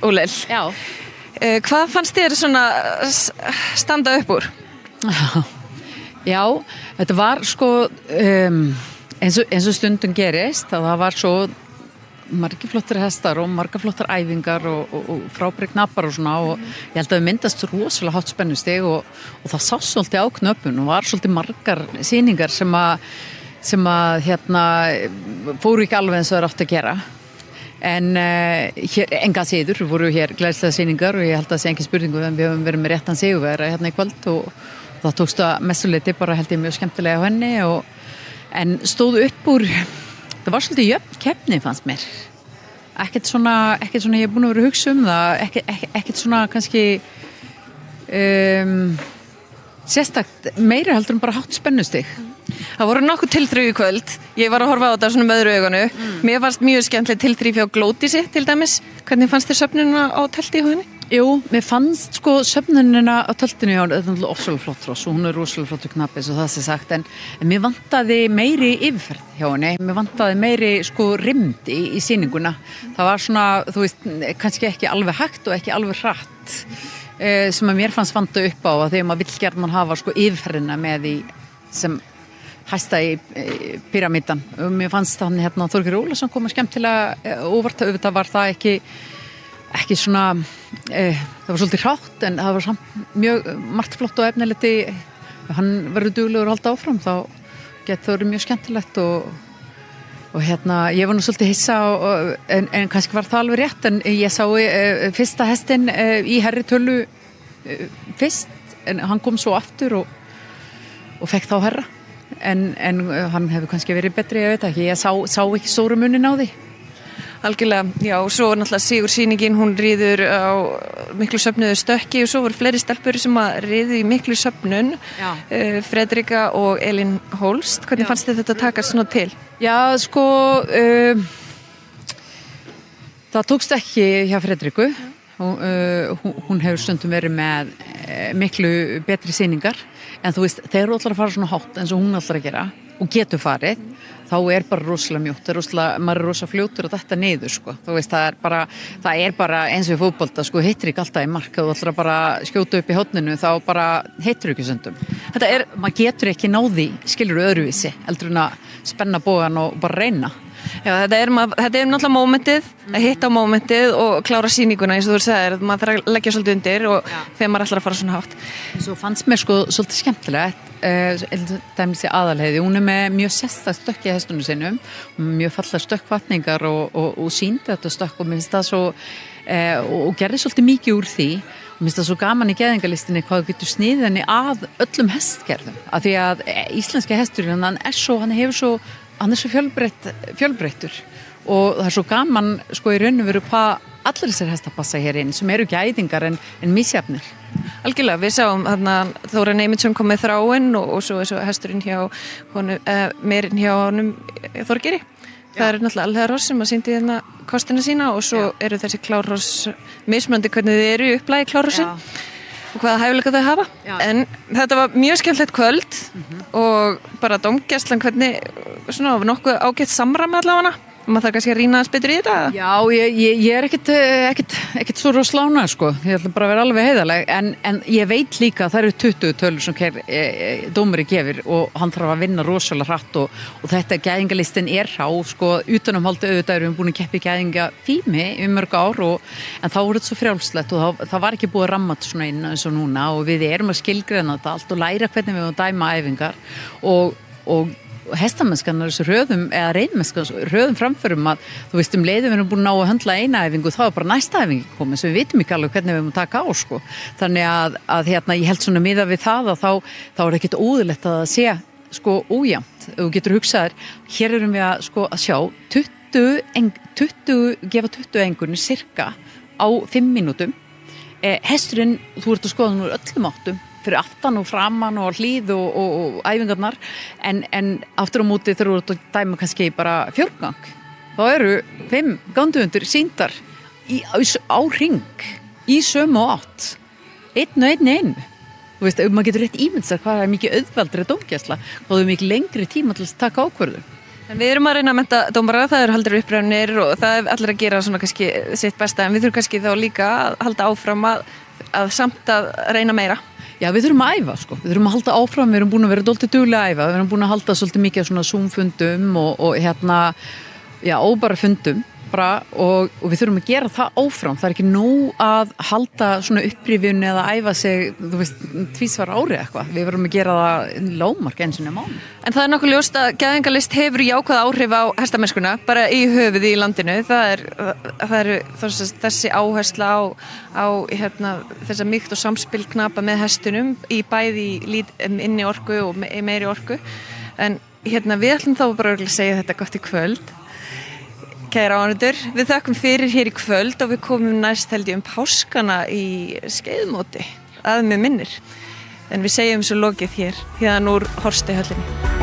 Úlel. Já. Hvað fannst þér svona standa upp úr? Já, þetta var sko eins og stundum gerist að það var svo margir flottir hestar og margar flottar æfingar og frábæri knappar og svona og ég held að við myndast rosalega hátt spennustig og það sást svolítið á knöppun og var svolítið margar sýningar sem að fóru ekki alveg eins og það átt að gera en hér, enga síður voru hér glæslega sýningar og ég held að það sé engin spurningu en við höfum verið með réttan sigurvegara hérna í kvöld og það tókst að mestuleiti bara held ég mjög skemmtilega á henni en stóð upp úr það var svolítið jöfn keppni fannst mér ekkert svona ég er búin að vera að hugsa það ekkert svona kannski sérstakt meira heldur en bara hátt spennustig. Það voru nokkuð tilþrif í kvöld. Ég var að horfa á þetta svona með öðru auganu. Mér fannst mjög skemmtileg tilþrif hjá Glódísi til dæmis. Hvernig fannst þér söfnunina á telti í húðinni? Jú, mér fannst sko söfnunina á teltinu hjá þetta er ofsalega flott ross og hún er rosalega flott knappi svo það sé sagt en mér vantaði meiri yfirferð hjá henni. Mér vantaði meiri sko rimd í sýninguna. Það var svona, þú veist, kannski ekki alveg hægt og ekki alveg hratt sem að mér fannst vanta upp á að þegar maður vill gjarnan hafa sko yfirferðina með í sem hæsta í píramídan og mér fannst hann Þorgeir Ólafsson koma skemmtilega óvart auðvitað var það ekki svona það var svolítið hrátt en það var samt mjög margt flott og efnilegt hann verður duglegur að halda áfram þá getur það verið mjög skemmtilegt og ég var nú svolítið hissa en kannski var það alveg rétt en ég sá fyrsta hestinn í herri tölu fyrst en hann kom svo aftur og fekk þá herra en hann hefur kannski verið betri, ég veit ekki ég sá ekki stóru munin á því Algjörlega, já, og svo var náttúrulega sigursýningin, hún ríður á miklu söfnuðu stökki og svo voru fleiri stelpur sem að ríðu í miklu söfnun Fredrika og Elín Holst hvernig fannst þið þetta takast svona til? Já, sko það tókst ekki hjá Fredriku hún hefur stundum verið með miklu betri sýningar en þú veist, þeir eru allar að fara svona hátt eins og hún allar að gera og getur farið þá er bara rosalega mjótt, maður er rosalega fljótur og þetta niður sko, þú veist það er bara eins og í fótbolta sko, hittir ekki alltaf í mark og þú ætlar að bara skjóta upp í hótninu þá bara hittir ekki sundum maður getur ekki náði, skilur öðruvísi heldur en að spenna bógan og bara reyna Já, þetta er náttúrulega mómentið, að hitta á mómentið og klára sýninguna eins og þú sagðir, maður þarf að leggja svolítið undir og þegar maður ætlar að fara svona hátt. Svo fannst mér sko svolítið skemmtilegt, dæmis í Aðalheiði, hún er með mjög sérstakt stökk í hestunum sinum, mjög fallega stökkvatningar og sýndi þetta stökk og mér finnst það svo, og gerði svolítið mikið úr því, og mér finnst það svo gaman í geðingalistinni hvað þú getur sniðið henni að öllum hestgerðum, af því að íslenski hesturinn, hann er svo fjölbreyttur og það er svo gaman sko í raun og veru hvað allir þessir hestar passa hér inn sem eru gæðingar en misjafnir. Algjörlega, við sáum Þóra Neymundsson kom með Þráin og svo hesturinn hjá honum, meirinn hjá honum Þorgeiri. Það eru náttúrulega alhæðarross sem að sýndi hérna kostina sína og svo eru þessi klárross mismunandi hvernig þið eru í upplægi klárrossin. Og hvaða hæfileika þau hafa. En þetta var mjög skemmtilegt kvöld og bara dómgæslan hvernig svona nokkuð ágætt samræmi allavega maður þarf kannski að rýna aðeins betur í þetta. Já, ég er ekkert svo roslána sko, ég ætla bara að vera alveg heiðarleg en ég veit líka að það eru 20 tölur sem dómari gefur og hann þarf að vinna rosalega hratt og þetta gæðingalistin er há sko, utanumhaldi auðvitað erum við búin að keppa í gæðingafími mörg ár en þá voru þetta svo frjálslegt og það var ekki búið að ramma þetta svona inn eins og núna og við erum að skilgreina þetta allt og læra hvernig við erum að dæma æfingar og hestamennskan er þessu röðum framförum að þú veist leiðum við erum búin að ná að höndla eina æfingu þá er bara næsta æfingi komið svo við vitum ekki alveg hvernig við erum að taka á sko þannig að ég held svona miðað við það að þá er ekkert óðurlegt að það sé sko ójæmt þú getur hugsaðir, hér erum við að sko að sjá 20 engurinn cirka á 5 mínútum hesturinn, þú ert að skoða hann úr öllum áttum fyrir aftan og framan og hlýð og æfingarnar en aftur á móti þegar þú ert að dæma kannski bara fjórgang þá eru 5 ganduundir sýndar á hring í sömu átt einn þú veist, maður getur rétt ímyndað hvað er mikið auðveldri dómgæsla hvað er mikið lengri tíma til að taka ákvörðun En við erum að reyna að mennta dómara, það eru haldir upprænir og það er allir að gera svona kannski sitt besta en við þurfum kannski þá líka að halda áfram að samt að reyna meira. Já, við þurfum að æfa, sko. Við þurfum að halda áfram, við erum búin að vera dálítið duglega að æfa, við erum búin að halda svolítið mikið af svona Zoom-fundum og bara fundum og við þurfum að gera það áfram. Það er ekki nóg að halda svona upprifjun eða æfa sig, þú veist, tvísvar ári eitthvað. Við verðum að gera það lágmark einu sinni á mánuði. En það er nokkuð ljóst að geðingalist hefur jákvæð áhrif á hestamennskuna, bara í höfuði í landinu. Það eru þessi áhersla á þessa mýkt og samspil knapa með hestunum í bæði inni orku og meiri orku. En við ætlum þá bara að segja þetta gott í kvöld. Kæra áhorfendur, við þökkum fyrir hér í kvöld og við komum næst held ég páskana í Skeiðmóti, að mig minnir. En við segjum svo lokið hér, hérna úr Hornsteinhöllinni.